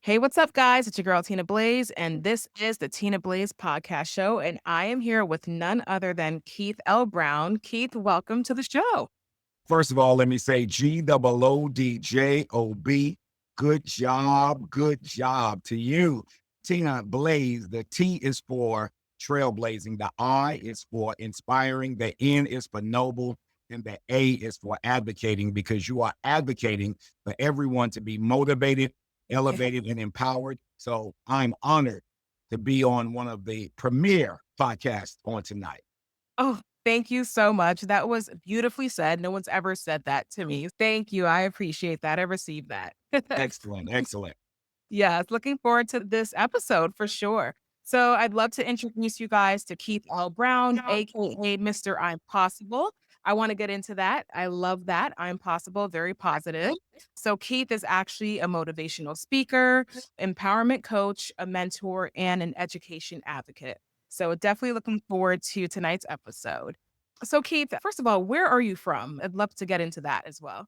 Hey, what's up, guys? It's your girl, Tina Blaze, and this is the Tina Blaze Podcast Show. And I am here with none other than Keith L. Brown. Keith, welcome to the show. First of all, let me say GOODJOB. Good job to you. Tina Blaze. The T is for trailblazing. The I is for inspiring. The N is for noble. And the A is for advocating because you are advocating for everyone to be motivated, elevated, and empowered. So I'm honored to be on one of the premier podcasts on tonight. Oh, thank you so much. That was beautifully said. No one's ever said that to me. Thank you. I appreciate that. I received that. Excellent, excellent. Yes, looking forward to this episode for sure. So I'd love to introduce you guys to Keith L. Brown, aka Mr. I'm Possible. I want to get into that. I love that. I'm possible, very positive. So Keith is actually a motivational speaker, empowerment coach, a mentor, and an education advocate. So definitely looking forward to tonight's episode. So Keith, first of all, where are you from? I'd love to get into that as well.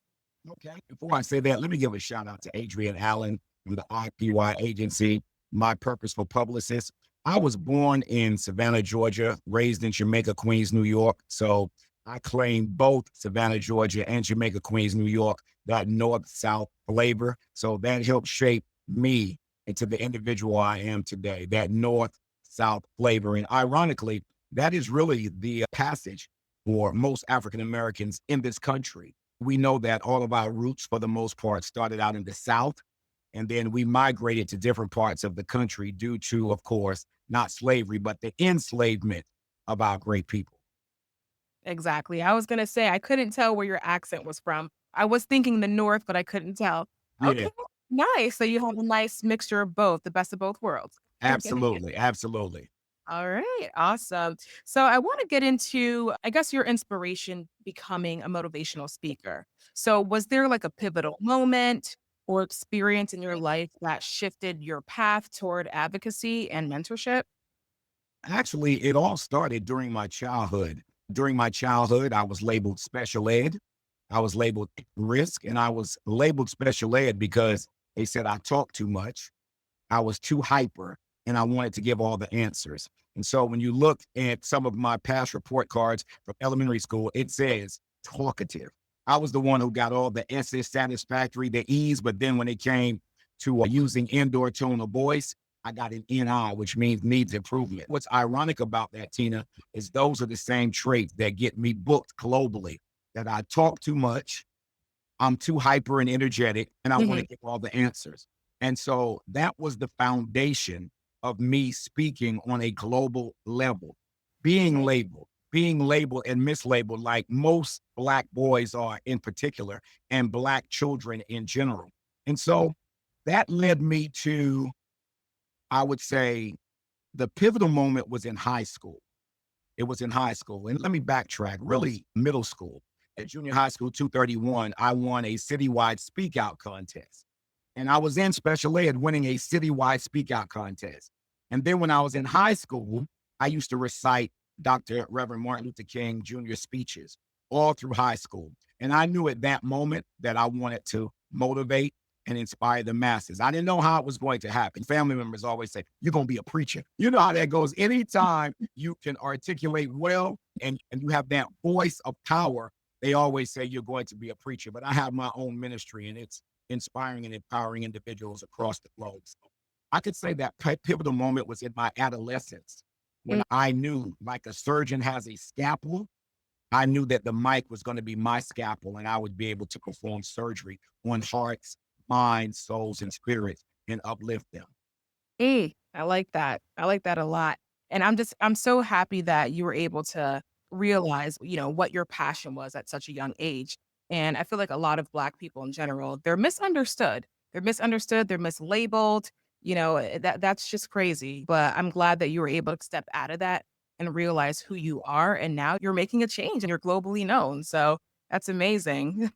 Okay. Before I say that, let me give a shout out to Adrian Allen from the IPY agency, my purposeful publicist. I was born in Savannah, Georgia, raised in Jamaica, Queens, New York. So I claim both Savannah, Georgia and Jamaica, Queens, New York, that north-south flavor. So that helped shape me into the individual I am today, that north-south flavor. And ironically, that is really the passage for most African Americans in this country. We know that all of our roots, for the most part, started out in the South, and then we migrated to different parts of the country due to, of course, not slavery, but the enslavement of our great people. Exactly. I was gonna say I couldn't tell where your accent was from. I was thinking the North, but I couldn't tell. Yeah, Okay, nice. So you have a nice mixture of both, the best of both worlds. absolutely. Absolutely. All right, awesome. So I want to get into, I guess, your inspiration becoming a motivational speaker. So was there like a pivotal moment or experience in your life that shifted your path toward advocacy and mentorship? Actually, it all started during my childhood. During my childhood, I was labeled special ed. I was labeled risk, and I was labeled special ed because they said I talked too much. I was too hyper and I wanted to give all the answers. And so when you look at some of my past report cards from elementary school, it says talkative. I was the one who got all the S's satisfactory, the E's, but then when it came to using indoor tone of voice, I got an NI, which means needs improvement. What's ironic about that, Tina, is those are the same traits that get me booked globally. That I talk too much, I'm too hyper and energetic, and I want to Mhm. get all the answers. And so that was the foundation of me speaking on a global level, being labeled and mislabeled like most Black boys are in particular, and Black children in general. And so that led me to, I would say, the pivotal moment was in high school. It was in high school. And let me backtrack, really middle school. At junior high school 231, I won a citywide speak out contest. And I was in special ed winning a citywide speak out contest. And then when I was in high school, I used to recite Dr. Reverend Martin Luther King Jr. speeches all through high school. And I knew at that moment that I wanted to motivate and inspire the masses. I didn't know how it was going to happen. Family members always say, "You're going to be a preacher." You know how that goes. Anytime you can articulate well and you have that voice of power, they always say you're going to be a preacher. But I have my own ministry and it's inspiring and empowering individuals across the globe. So I could say that pivotal moment was in my adolescence when I knew, like a surgeon has a scalpel, I knew that the mic was going to be my scalpel and I would be able to perform surgery on hearts, minds, souls, and spirits and uplift them. I like that. I like that a lot. And I'm so happy that you were able to realize, what your passion was at such a young age. And I feel like a lot of Black people in general, they're misunderstood. They're misunderstood, they're mislabeled, that's just crazy. But I'm glad that you were able to step out of that and realize who you are. And now you're making a change and you're globally known. So that's amazing.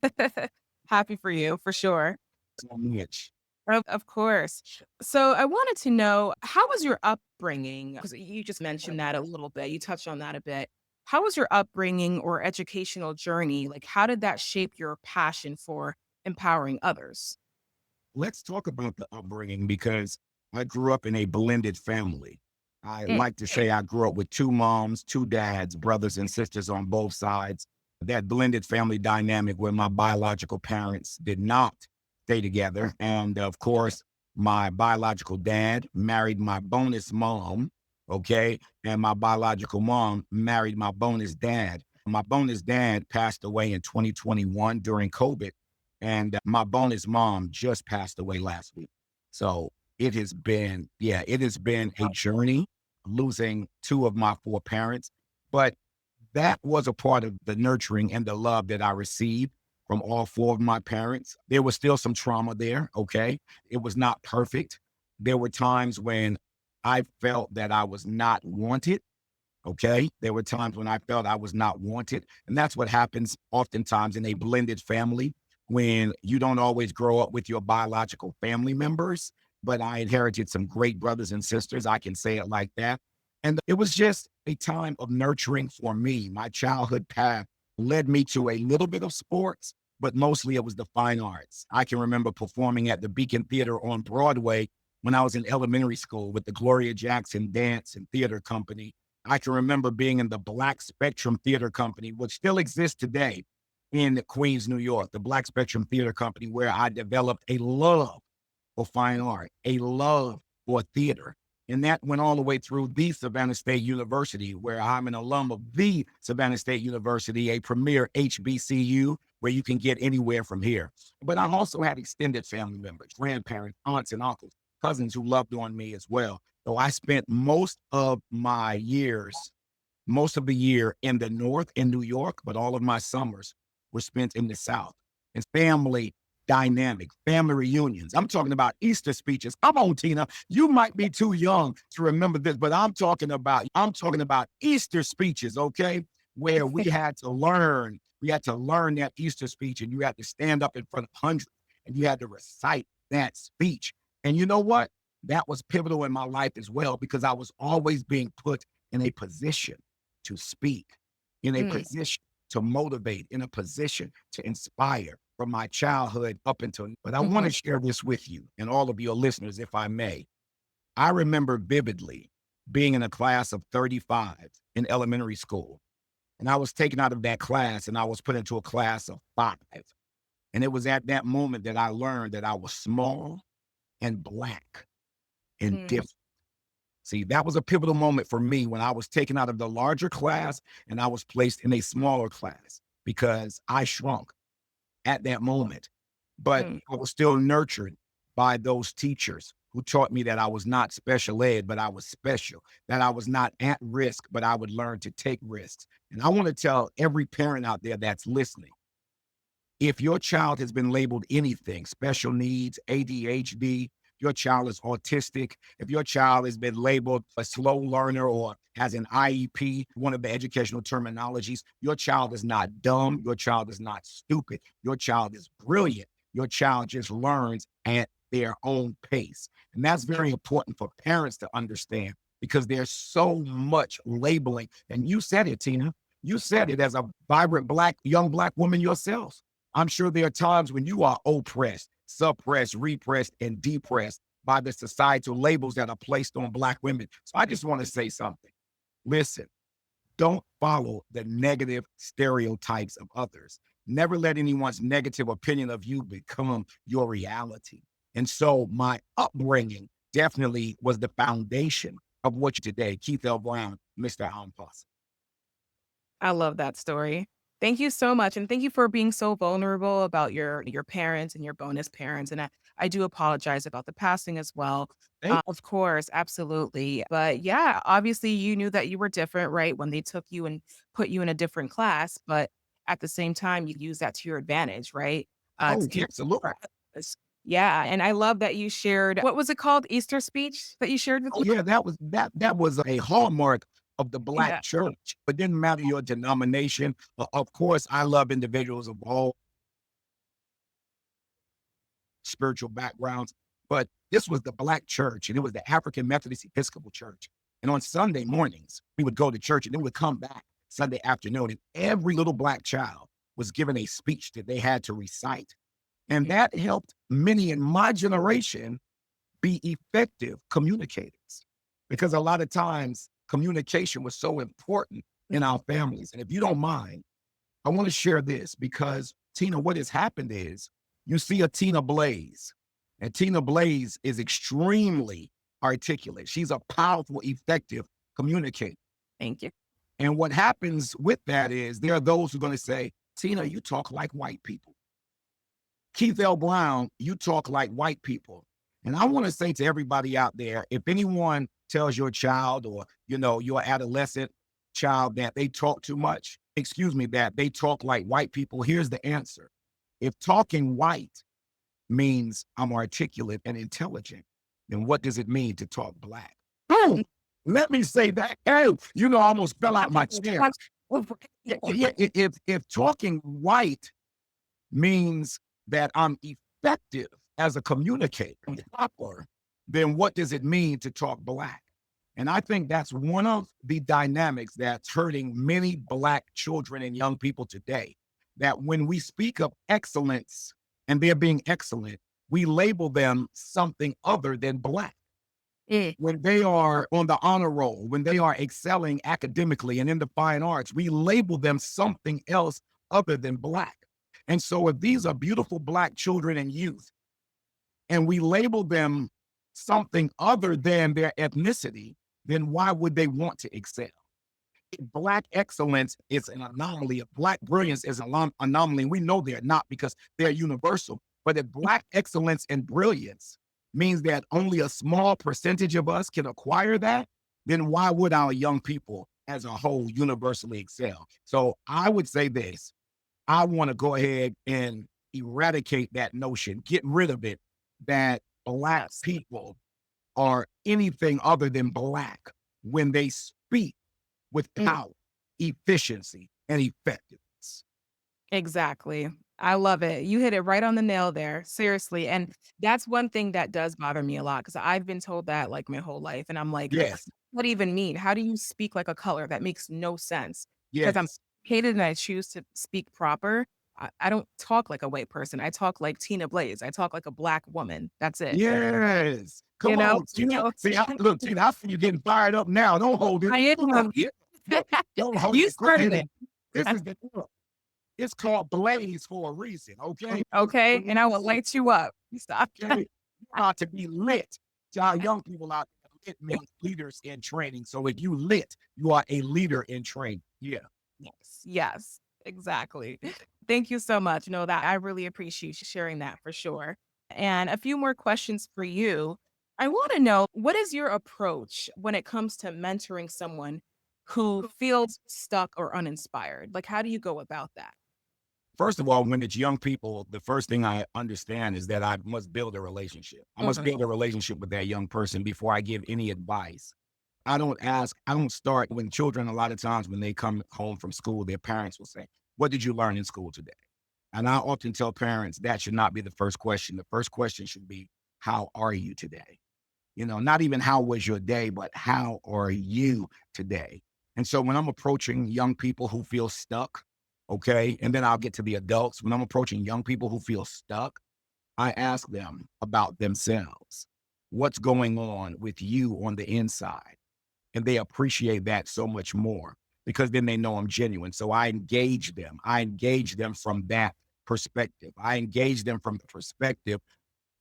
Happy for you, for sure. So much. Of course. So I wanted to know, how was your upbringing? Because you just mentioned that a little bit. You touched on that a bit. How was your upbringing or educational journey? Like, how did that shape your passion for empowering others? let's talk about the upbringing because I grew up in a blended family. I Mm, like to say I grew up with two moms, two dads, brothers and sisters on both sides. That blended family dynamic where my biological parents did not stay together. And of course, my biological dad married my bonus mom. Okay. And my biological mom married my bonus dad. My bonus dad passed away in 2021 during COVID, and my bonus mom just passed away last week. So it has been, yeah, it has been a journey losing two of my four parents. But that was a part of the nurturing and the love that I received from all four of my parents. There was still some trauma there. Okay. It was not perfect. There were times when I felt that I was not wanted. Okay. There were times when I felt I was not wanted. And that's what happens oftentimes in a blended family when you don't always grow up with your biological family members. But I inherited some great brothers and sisters. I can say it like that. And it was just a time of nurturing for me. My childhood path led me to a little bit of sports, but mostly it was the fine arts. I can remember performing at the Beacon Theater on Broadway when I was in elementary school with the Gloria Jackson Dance and Theater Company. I can remember being in the Black Spectrum Theater Company, which still exists today in Queens, New York, the Black Spectrum Theater Company, where I developed a love for fine art, a love for theater. And that went all the way through the Savannah State University, where I'm an alum of the Savannah State University, a premier HBCU where you can get anywhere from here. But I also had extended family members, grandparents, aunts, and uncles, cousins who loved on me as well. So I spent most of the year in the North in New York, but all of my summers were spent in the South. And family dynamic, family reunions. I'm talking about Easter speeches. Come on, Tina. You might be too young to remember this, but I'm talking about Easter speeches, okay? Where we had to learn that Easter speech, and you had to stand up in front of hundreds and you had to recite that speech. And you know what? That was pivotal in my life as well because I was always being put in a position to speak, in a mm, position to motivate, in a position to inspire from my childhood up until. But I want mhm, to share this with you and all of your listeners, if I may. I remember vividly being in a class of 35 in elementary school, and I was taken out of that class and I was put into a class of 5. And it was at that moment that I learned that I was small and black and mm, different. See, that was a pivotal moment for me when I was taken out of the larger class and I was placed in a smaller class because I shrunk at that moment. But mm. I was still nurtured by those teachers who taught me that I was not special ed, but I was special, that I was not at risk, but I would learn to take risks. And I want to tell every parent out there that's listening, if your child has been labeled anything, special needs, ADHD, your child is autistic, if your child has been labeled a slow learner or has an IEP, one of the educational terminologies, your child is not dumb, your child is not stupid, your child is brilliant. Your child just learns at their own pace. And that's very important for parents to understand because there's so much labeling. And you said it, Tina. You said it as a vibrant young black woman yourself. I'm sure there are times when you are oppressed, suppressed, repressed, and depressed by the societal labels that are placed on Black women. So I just want to say something. Listen, don't follow the negative stereotypes of others. Never let anyone's negative opinion of you become your reality. And so my upbringing definitely was the foundation of what today, Keith L. Brown, Mr. Impossible. I love that story. Thank you so much, and thank you for being so vulnerable about your parents and your bonus parents, and I do apologize about the passing as well. Of course, absolutely, but yeah, obviously, you knew that you were different, right, when they took you and put you in a different class, but at the same time, you use that to your advantage, right? Oh, To do absolutely. for others. Yeah, and I love that you shared what was it called? Easter speech that you shared with Oh me? yeah, that was a hallmark of the black Yeah. church. It didn't matter your denomination. Of course, I love individuals of all spiritual backgrounds, but this was the black church, and it was the African Methodist Episcopal Church. And on Sunday mornings, we would go to church, and then we'd come back Sunday afternoon, and every little black child was given a speech that they had to recite. And that helped many in my generation be effective communicators because a lot of times communication was so important in our families. And if you don't mind, I want to share this because Tina, what has happened is you see a Tina Blaze, and Tina Blaze is extremely articulate. She's a powerful, effective communicator. Thank you. And what happens with that is there are those who are going to say, Tina, you talk like white people. Keith L. Brown, you talk like white people. And I want to say to everybody out there, if anyone tells your child or, your adolescent child that they talk too much, excuse me, that they talk like white people, here's the answer. If talking white means I'm articulate and intelligent, then what does it mean to talk black? Boom. Let me say that. Hey, I almost fell out my chair. If talking white means that I'm effective as a communicator, proper, then what does it mean to talk black? And I think that's one of the dynamics that's hurting many black children and young people today. That when we speak of excellence and they're being excellent, we label them something other than black. Mm, When they are on the honor roll, when they are excelling academically and in the fine arts, we label them something else other than black. And so if these are beautiful black children and youth, and we label them something other than their ethnicity, then why would they want to excel? If black excellence is an anomaly, if black brilliance is an anomaly, and we know they're not because they're universal. But if black excellence and brilliance means that only a small percentage of us can acquire that, then why would our young people as a whole universally excel? So I would say this. I want to go ahead and eradicate that notion, get rid of it, that black yes. people are anything other than black when they speak with Mm, power, efficiency, and effectiveness. exactly. I love it. You hit it right on the nail there, seriously, and that's one thing that does bother me a lot because 'cause I've been told that, like, my whole life, and I'm like, Yes, "What even mean? How do you speak like a color? That makes no sense." Because 'Cause I'm yes, educated and I choose to speak proper, I don't talk like a white person, I talk like Tina Blaze, I talk like a black woman, that's it, yes. you Come know? on, Tina. So See, look, Tina, I see you getting fired up now. Don't hold it. I Come on. am Yeah. Don't hold you it. Go started ahead it. and this is the it's called Blaze for a reason, okay? Okay, and I will light you up. Stop. Okay. You are to be lit. To our young people out there, lit means leaders in training. So if you lit, you are a leader in training. Yeah. Yes, yes, exactly. Thank you so much. No, that I really appreciate you sharing that for sure. And a few more questions for you. I want to know what is your approach when it comes to mentoring someone who feels stuck or uninspired? Like, how do you go about that? First of all, when it's young people, the first thing I understand is that I must build a relationship. I must Mhm. build a relationship with that young person before I give any advice. I don't start when children, a lot of times when they come home from school, their parents will say, what did you learn in school today? And I often tell parents that should not be the first question. The first question should be, how are you today? Not even how was your day, but how are you today? And so when I'm approaching young people who feel stuck, okay, and then I'll get to the adults. When I'm approaching young people who feel stuck, I ask them about themselves. What's going on with you on the inside? And they appreciate that so much more because then they know I'm genuine. So I engage them. I engage them from that perspective. I engage them from the perspective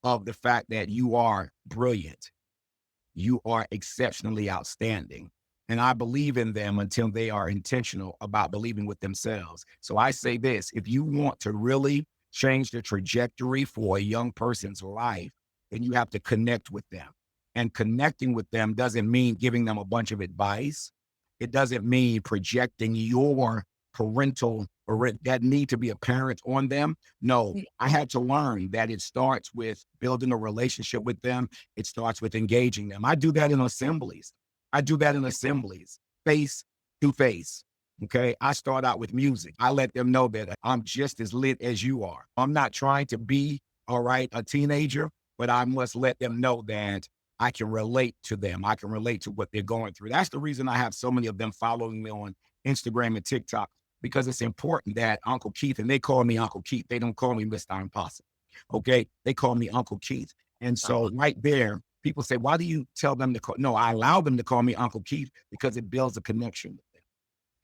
of the fact that you are brilliant, you are exceptionally outstanding. And I believe in them until they are intentional about believing with themselves. So I say this, if you want to really change the trajectory for a young person's life, then you have to connect with them. And connecting with them doesn't mean giving them a bunch of advice. It doesn't mean projecting your parental or that need to be apparent on them. No, Mm, I had to learn that it starts with building a relationship with them. It starts with engaging them. I do that in assemblies. I do that in assemblies, face to face. Okay. I start out with music. I let them know that I'm just as lit as you are. I'm not trying to be, all right, a teenager, but I must let them know that I can relate to them. I can relate to what they're going through. That's the reason I have so many of them following me on Instagram and TikTok because it's important that Uncle Keith, and they call me Uncle Keith, they don't call me Mr. Impossible. Okay. They call me Uncle Keith. And so right there, people say, why do you tell them to call? No, I allow them to call me Uncle Keith because it builds a connection with them.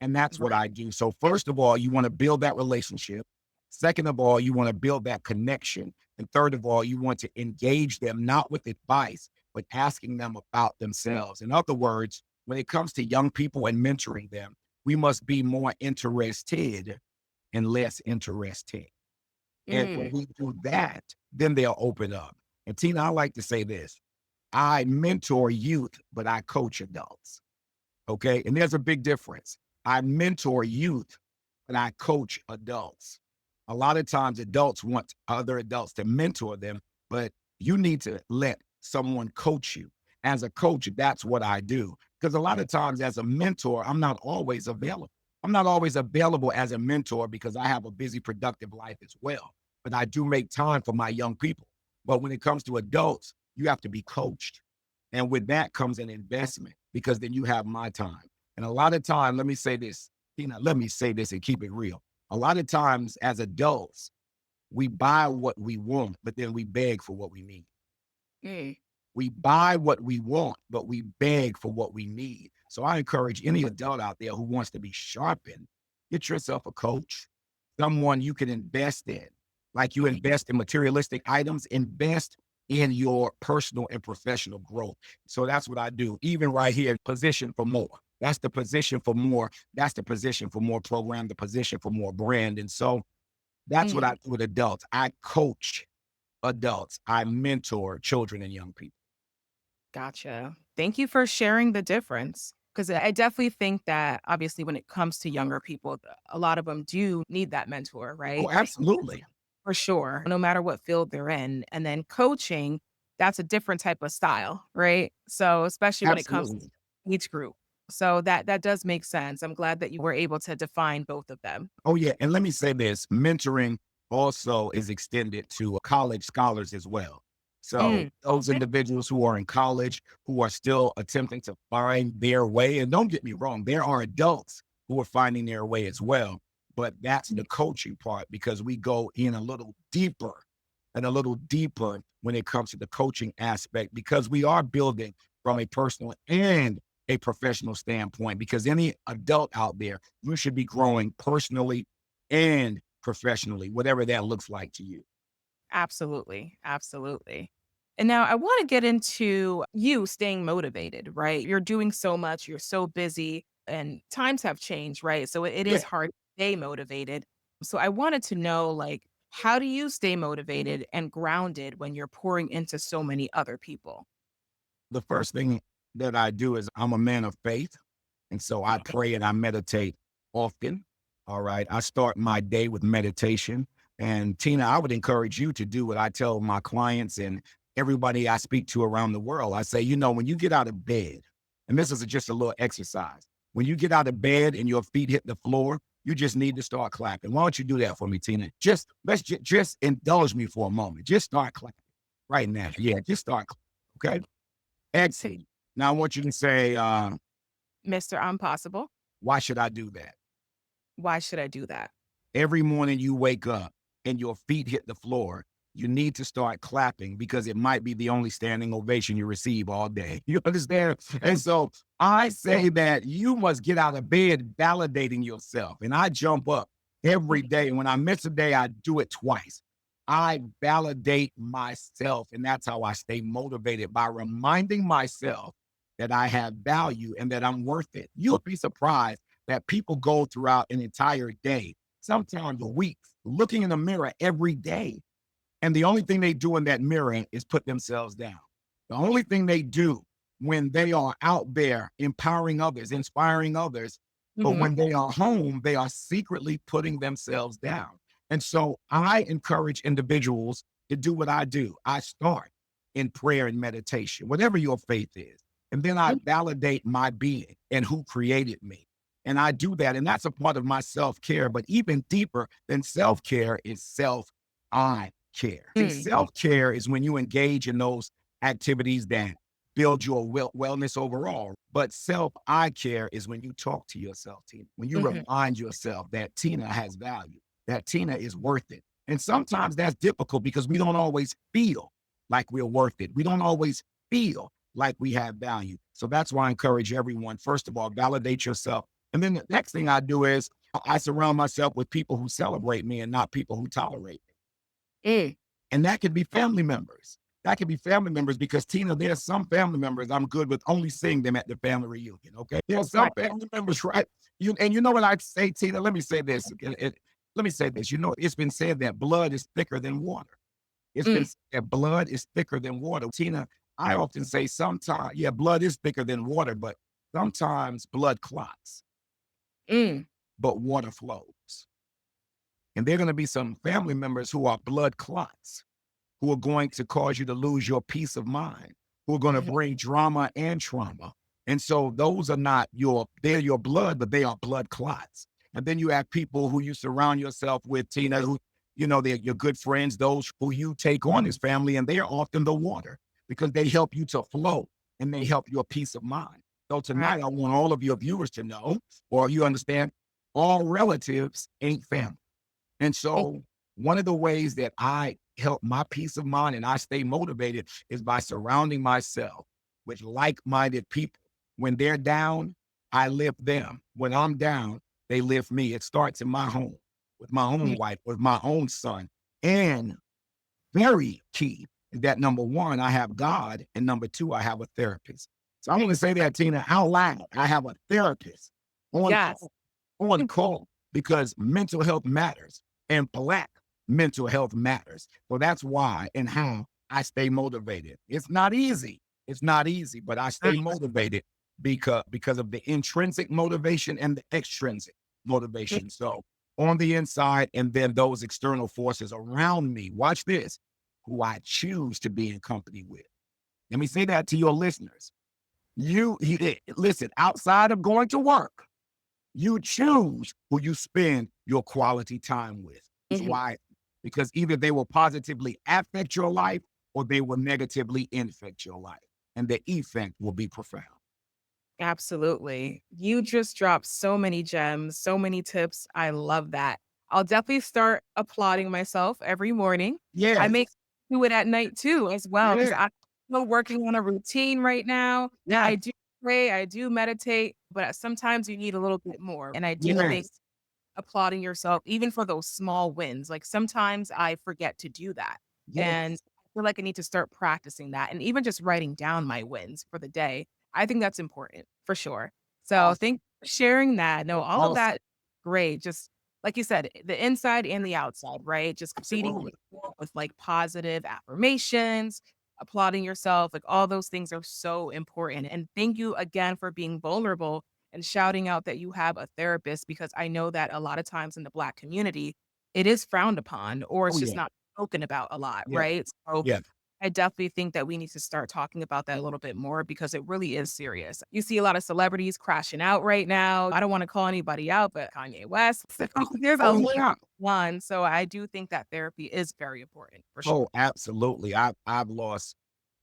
And that's what Right. I do. So first of all, you want to build that relationship. Second of all, you want to build that connection. And third of all, you want to engage them, not with advice, but asking them about themselves. In other words, when it comes to young people and mentoring them, we must be more interested and less interesting. And when Mm, we do that, then they'll open up. And Tina, I like to say this: I mentor youth, but I coach adults. Okay. And there's a big difference. I mentor youth and I coach adults. A lot of times adults want other adults to mentor them, but you need to let someone coach you. As a coach, that's what I do. Because a lot of times as a mentor, I'm not always available. I'm not always available as a mentor because I have a busy, productive life as well. But I do make time for my young people. But when it comes to adults, you have to be coached. And with that comes an investment because then you have my time. And a lot of time, let me say this, Tina, let me say this and keep it real. A lot of times as adults, we buy what we want, but then we beg for what we need. mm, We buy what we want, but we beg for what we need. So I encourage any adult out there who wants to be sharpened, get yourself a coach, someone you can invest in. Like you invest in materialistic items, invest in your personal and professional growth. So that's what I do. Even right here, position for more. That's the position for more. That's the position for more program, the position for more brand. And so that's what I mm. do with adults. I coach adults. I mentor children and young people. Gotcha. Thank you for sharing the difference. Because I definitely think that obviously when it comes to younger people, a lot of them do need that mentor, Oh, right? absolutely. For sure, no matter what field they're in. And then coaching, that's a different type of style, right? So especially when it comes Absolutely. to each group. So that does make sense. I'm glad that you were able to define both of them. Oh, yeah. And let me say this, mentoring also is extended to college scholars as well. So Mm, those okay. individuals who are in college, who are still attempting to find their way, and don't get me wrong, there are adults who are finding their way as well. But that's the coaching part because we go in a little deeper and a little deeper when it comes to the coaching aspect because we are building from a personal and a professional standpoint. Because any adult out there, you should be growing personally and professionally, whatever that looks like to you. Absolutely, absolutely. And now I wanna get into you staying motivated, right? You're doing so much, you're so busy, and times have changed, right? So it is Yeah. hard to stay motivated. So I wanted to know, like, how do you stay motivated and grounded when you're pouring into so many other people? The first thing that I do is I'm a man of faith. And so I Okay. pray and I meditate often. All right. I start my day with meditation. And Tina, I would encourage you to do what I tell my clients and everybody I speak to around the world. I say, when you get out of bed, and this is just a little exercise, when you get out of bed and your feet hit the floor, you just need to start clapping. Why don't you do that for me, Tina? Just indulge me for a moment. Just start clapping right now. Yeah, just start. Okay. Say, Excellent. Now I want you to say, Mr. Impossible, why should I do that? why should I do that? Every morning you wake up and your feet hit the floor, you need to start clapping because it might be the only standing ovation you receive all day. You understand? And so I say that you must get out of bed validating yourself. And I jump up every day. And when I miss a day, I do it twice. I validate myself. And that's how I stay motivated by reminding myself that I have value and that I'm worth it. You'll be surprised that people go throughout an entire day, sometimes weeks, looking in the mirror every day. And the only thing they do in that mirror is put themselves down. The only thing they do when they are out there empowering others, inspiring others, but Mhm. when they are home, they are secretly putting themselves down. And so I encourage individuals to do what I do. I start in prayer and meditation, whatever your faith is. And then I validate my being and who created me. And I do that. And that's a part of my self care. But even deeper than self care is self I care. See, Mm, self care is when you engage in those activities that build your wellness overall. But self I care is when you talk to yourself, Tina, when you mhm. remind yourself that Tina has value, that Tina is worth it. And sometimes that's difficult because we don't always feel like we're worth it. We don't always feel like we have value. So that's why I encourage everyone, first of all, validate yourself. And then the next thing I do is I surround myself with people who celebrate me and not people who tolerate me. Mm, And that could be family members. That could be family members because Tina, there's some family members I'm good with only seeing them at the family reunion. Okay. There's some right. family members, right? You know what I say, Tina? Let me say this. Let me say this. You know, it's been said that blood is thicker than water. It's been Mm, said that blood is thicker than water. Tina, I often say sometimes, yeah, blood is thicker than water, but sometimes blood clots, mm, but water flows. And there are going to be some family members who are blood clots who are going to cause you to lose your peace of mind, who are going to mhm, bring drama and trauma. And so those are not they're your blood, but they are blood clots. And then you have people who you surround yourself with, Tina, who, they're your good friends, those who you take on as family, and they are often the water because they help you to flow and they help your peace of mind. So right. tonight, I want all of your viewers to know, or you understand, all relatives ain't family. And Mm, so one of the ways that I help my peace of mind and I stay motivated is by surrounding myself with like-minded people. When they're down, I lift them. When I'm down, they lift me. It starts in my home with my own mhm, wife, with my own son. And very key is that number one, I have God, and number two, I have a therapist. So I want to say that, Tina, out loud. I have a therapist on yes. call, on call because mental health matters and Black mental health matters. So that's why and how I stay motivated. It's not easy. It's not easy, but I Mm, stay motivated because of the intrinsic motivation and the extrinsic mm, motivation. So on the inside, and then those external forces around me. Watch this, who I choose to be in company with. Let me say that to your listeners. Listen, outside of going to work, you choose who you spend your quality time with. That's mhm. why, because either they will positively affect your life or they will negatively infect your life. And the effect will be profound. Absolutely. You just dropped so many gems, so many tips. I love that. I'll definitely start applauding myself every morning. I make Yes. do it at night too as well because Yeah. I'm still working on a routine right now. I Yes. do pray, I do meditate, but sometimes you need a little bit more. And I do think Yes. applauding yourself even for those small wins. Like, sometimes I forget to do that, and Yes. I feel like I need to start practicing that, and even just writing down my wins for the day. I think that's important for sure. So, Awesome. thank you for sharing that. No, all of Awesome. that great. Just like you said, the inside and the outside, right? Just feeding Absolutely. yourself with, like, positive affirmations, applauding yourself, like, all those things are so important, and thank you again for being vulnerable and shouting out that you have a therapist because I know that a lot of times in the Black community, it is frowned upon or Oh, it's just yeah. not spoken about a lot, Yeah. right? So Yeah. I definitely think that we need to start talking about that a little bit more because it really is serious. You see a lot of celebrities crashing out right now. I don't want to call anybody out, but Kanye West. So there's a Oh, lot yeah. one. So I do think that therapy is very important for sure. Oh, absolutely. I've lost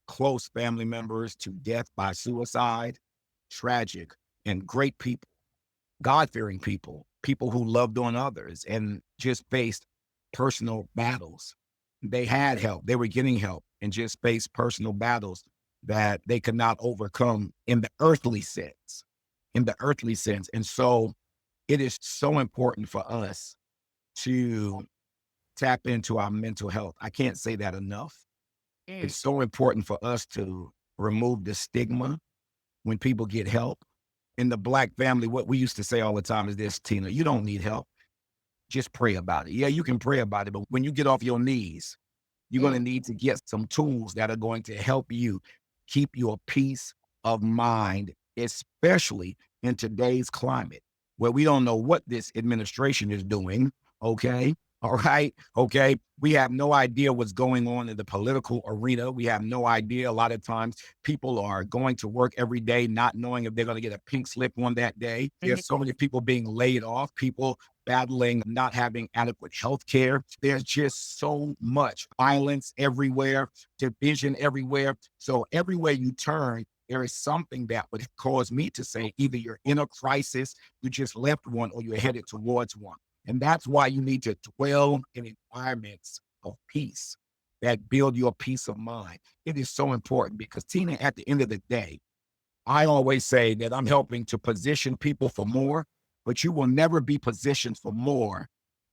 close family members to death by suicide. Tragic and great people, God-fearing people, people who loved on others and just faced personal battles. They had help, they were getting help and just faced personal battles that they could not overcome in the earthly sense, in the earthly sense. And so it is so important for us to tap into our mental health. I can't say that enough. Mm, It's so important for us to remove the stigma when people get help. In the Black family, what we used to say all the time is this, Tina, you don't need help. Just pray about it. Yeah, you can pray about it, but when you get off your knees, you're going to mm, need to get some tools that are going to help you keep your peace of mind, especially in today's climate where we don't know what this administration is doing. Okay. All right. Okay. We have no idea what's going on in the political arena. We have no idea. A lot of times people are going to work every day, not knowing if they're going to get a pink slip on that day. mhm, There's so many people being laid off, people battling not having adequate health care. There's just so much violence everywhere, division everywhere. So everywhere you turn, there is something that would cause me to say either you're in a crisis, you just left one, or you're headed towards one. And that's why you need to dwell in environments of peace that build your peace of mind. It is so important because, Tina, at the end of the day, I always say that I'm helping to position people for more, but you will never be positioned for more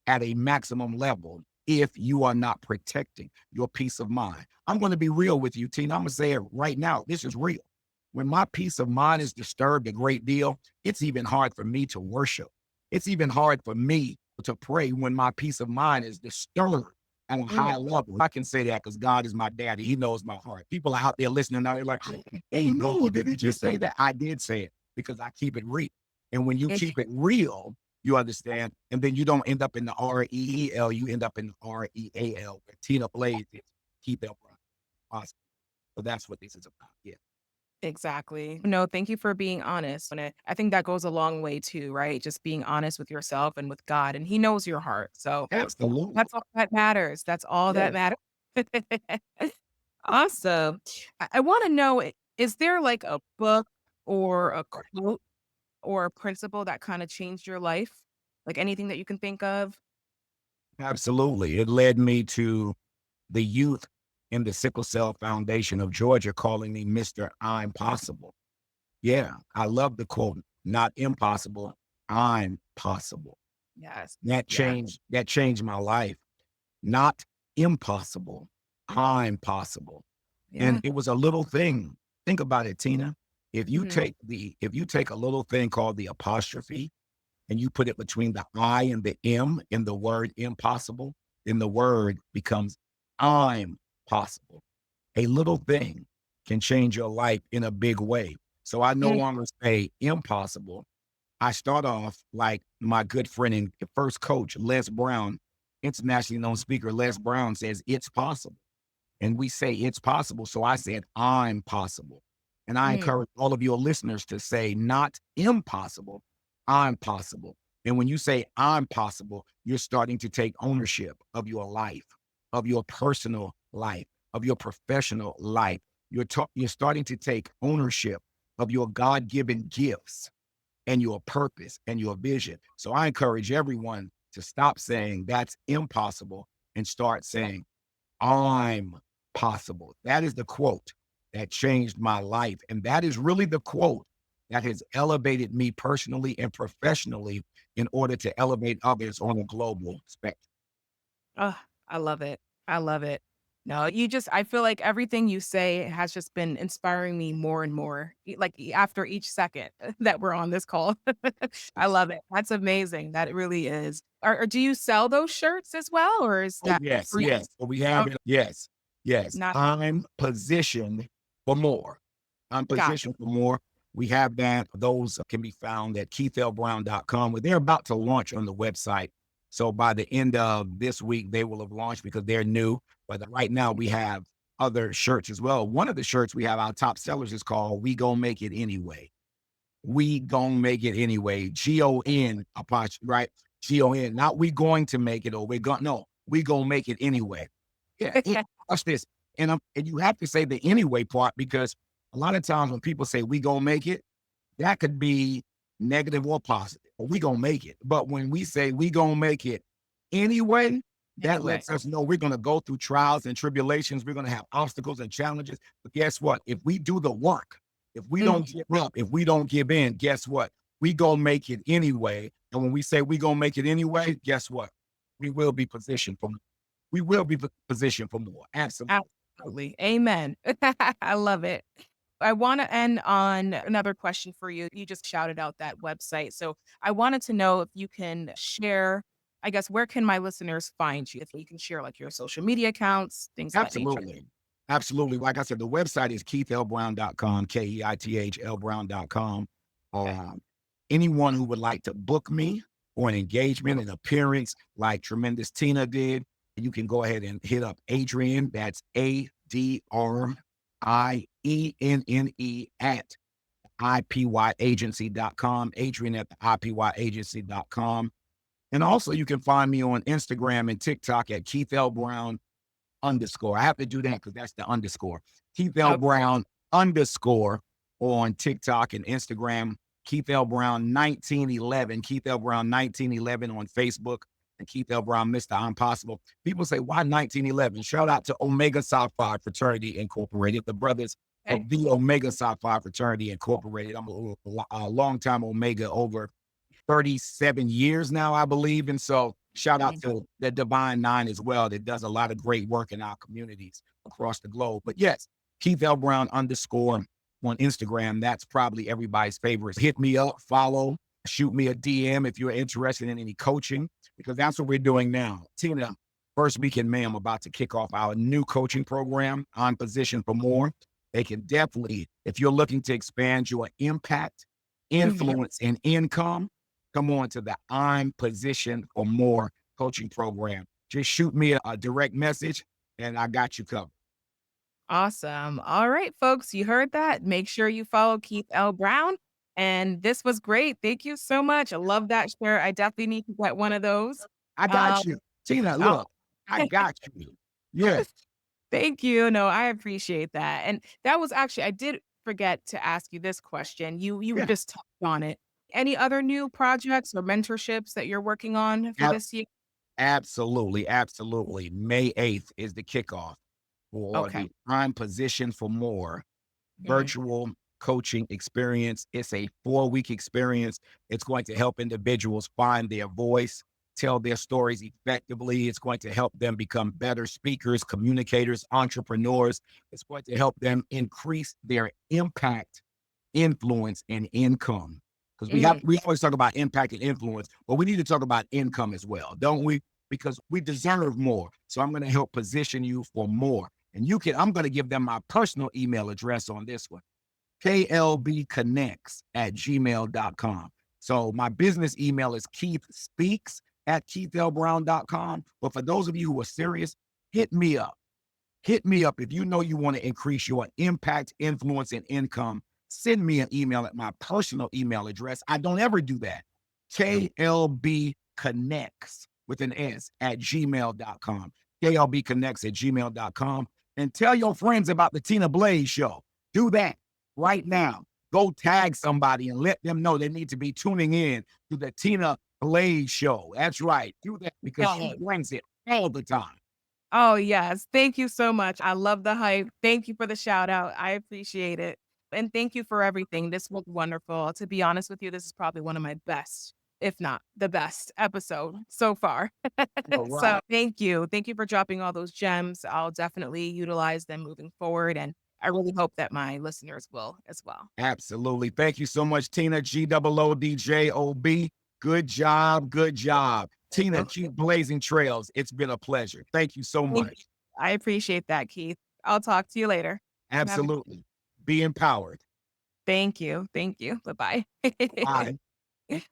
at a maximum level if you are not protecting your peace of mind. I'm going to be real with you, Tina. I'm going to say it right now. This is real. When my peace of mind is disturbed a great deal, it's even hard for me to worship. It's even hard for me to pray when my peace of mind is disturbed at a Mm, high level. I can say that because God is my daddy. He knows my heart. People are out there listening now. They're like, hey, no, did he just say that? I did say it because I keep it real. And when you it keep it real, you understand, and then you don't end up in the REEL, you end up in the REAL, where Tina Blaze is. Keep it awesome. So that's what this is about. Yeah, exactly. No, thank you for being honest. And I think that goes a long way too, right? Just being honest with yourself and with God, and He knows your heart. So absolutely. that's all that matters. That's all that Yeah, matters. Awesome. I want to know, is there like a book or a quote or a principle that kind of changed your life? Like anything that you can think of? absolutely. It led me to the youth in the Sickle Cell Foundation of Georgia calling me Mr. I'm Possible. Yeah, I love the quote, not impossible, I'm possible. Yes. That Yeah. changed my life. Not impossible, I'm possible. And Yeah. it was a little thing. Think about it, Tina. Mhm. If you take a little thing called the apostrophe and you put it between the I and the M in the word impossible, then the word becomes I'm possible. A little thing can change your life in a big way. So I no Mm, longer say impossible. I start off like my good friend and first coach, Les Brown, internationally known speaker, Les Brown says, it's possible. And we say it's possible. So I said, I'm possible. And I mm, encourage all of your listeners to say, not impossible, I'm possible. And when you say I'm possible, you're starting to take ownership of your life, of your personal life, of your professional life. You're starting to take ownership of your God given gifts and your purpose and your vision. So I encourage everyone to stop saying that's impossible and start saying, I'm possible. That is the quote that changed my life. And that is really the quote that has elevated me personally and professionally in order to elevate others on a global spectrum. oh, I love it. I love it. No, you just I feel like everything you say has just been inspiring me more and more, after each second that we're on this call. I love it. That's amazing. That it really is. Or do you sell those shirts as well, or is Oh, that yes, free? yes. So we Oh, have it. Yes, yes. not I'm positioned for more. I'm gotcha. positioned for more. We have that. Those can be found at keithlbrown.com. They're about to launch on the website. So by the end of this week, they will have launched because they're new. But right now, we have other shirts as well. One of the shirts we have, our top sellers, is called We Gon' Make It Anyway. We gonna make it anyway. GON apostrophe, right? GON, not we going to make it or we're going no, we gonna make it anyway. Yeah, watch this. And you have to say the anyway part because a lot of times when people say we gonna make it, that could be negative or positive. We gonna make it. But when we say we gonna make it anyway, that Anyway. lets us know we're gonna go through trials and tribulations. We're gonna have obstacles and challenges. But guess what? If we do the work, if we Mm, don't give up, if we don't give in, guess what? We gonna make it anyway. And when we say we gonna make it anyway, guess what? We will be positioned for we will be positioned for more. Absolutely. absolutely. Amen. I love it. I wanna end on another question for you. You just shouted out that website, so I wanted to know if you can share, I guess, where can my listeners find you? If you can share, like, your social media accounts, things of that nature. Absolutely. Absolutely. Like I said, the website is keithlbrown.com, KEITHLBrown.com. Okay. Um, anyone who would like to book me for an engagement, an appearance like Tremendous Tina did, you can go ahead and hit up Adrian. That's ADRIENNE at IPYagency.com. Adrian at the IPYagency.com. And also you can find me on Instagram and TikTok at Keith L. Brown underscore. I have to do that because that's the underscore. Keith L. Oh, Brown underscore on TikTok and Instagram. Keith L. Brown 1911, Keith L. Brown 1911 on Facebook, and Keith L. Brown, Mr. I'm Possible. People say, why 1911? Shout out to Omega Psi Phi Fraternity Incorporated, the brothers Okay. of the Omega Psi Phi Fraternity Incorporated. I'm a long time Omega, over 37 years now, I believe. And so shout out Mhm. to the Divine Nine as well, that does a lot of great work in our communities across the globe. But yes, Keith L. Brown underscore on Instagram. That's probably everybody's favorite. Hit me up, follow, shoot me a DM if you're interested in any coaching, because that's what we're doing now. Tina, first week in May, I'm about to kick off our new coaching program on Position for More. They can definitely, if you're looking to expand your impact, Mhm. influence, and income, come on to the I'm Position for More coaching program. Just shoot me a direct message and I got you covered. Awesome. All right, folks, you heard that. Make sure you follow Keith L. Brown. And this was great. Thank you so much. I love that share. I definitely need to get one of those. I Um, got you. Tina, oh, look, I got you. Yeah, thank you. No, I appreciate that. And that was actually, I did forget to ask you this question. You yeah. just touched on it. Any other new projects or mentorships that you're working on for Ab- this year? Absolutely. Absolutely. May 8th is the kickoff for Okay. the I'm Position for More Mhm. virtual coaching experience. It's a 4-week experience. It's going to help individuals find their voice, tell their stories effectively. It's going to help them become better speakers, communicators, entrepreneurs. It's going to help them increase their impact, influence, and income. Because Mm, we always talk about impact and influence, but we need to talk about income as well, don't we? Because we deserve more. So I'm going to help position you for more. And I'm going to give them my personal email address on this one, klbconnects@gmail.com. So my business email is keithspeaks@keithlbrown.com. But for those of you who are serious, hit me up. Hit me up if you know you want to increase your impact, influence, and income. Send me an email at my personal email address. I don't ever do that. KLB Connects with an S at gmail.com. KLB Connects at gmail.com. And tell your friends about the Tina Blaze show. Do that right now. Go tag somebody and let them know they need to be tuning in to the Tina Blaze show. That's right. Do that because she got brings it all the time. Oh, yes. Thank you so much. I love the hype. Thank you for the shout out. I appreciate it. And thank you for everything. This was wonderful. To be honest with you, this is probably one of my best, if not the best episode so far. All So right. thank you. Thank you for dropping all those gems. I'll definitely utilize them moving forward. And I really hope that my listeners will as well. Absolutely. Thank you so much, Tina. GOODJOB. Good job. Good job. Tina, So keep blazing trails. It's been a pleasure. Thank you so thank you. much. I appreciate that, Keith. I'll talk to you later. Have a Absolutely. Be empowered. thank you. Thank you. Bye bye. Bye.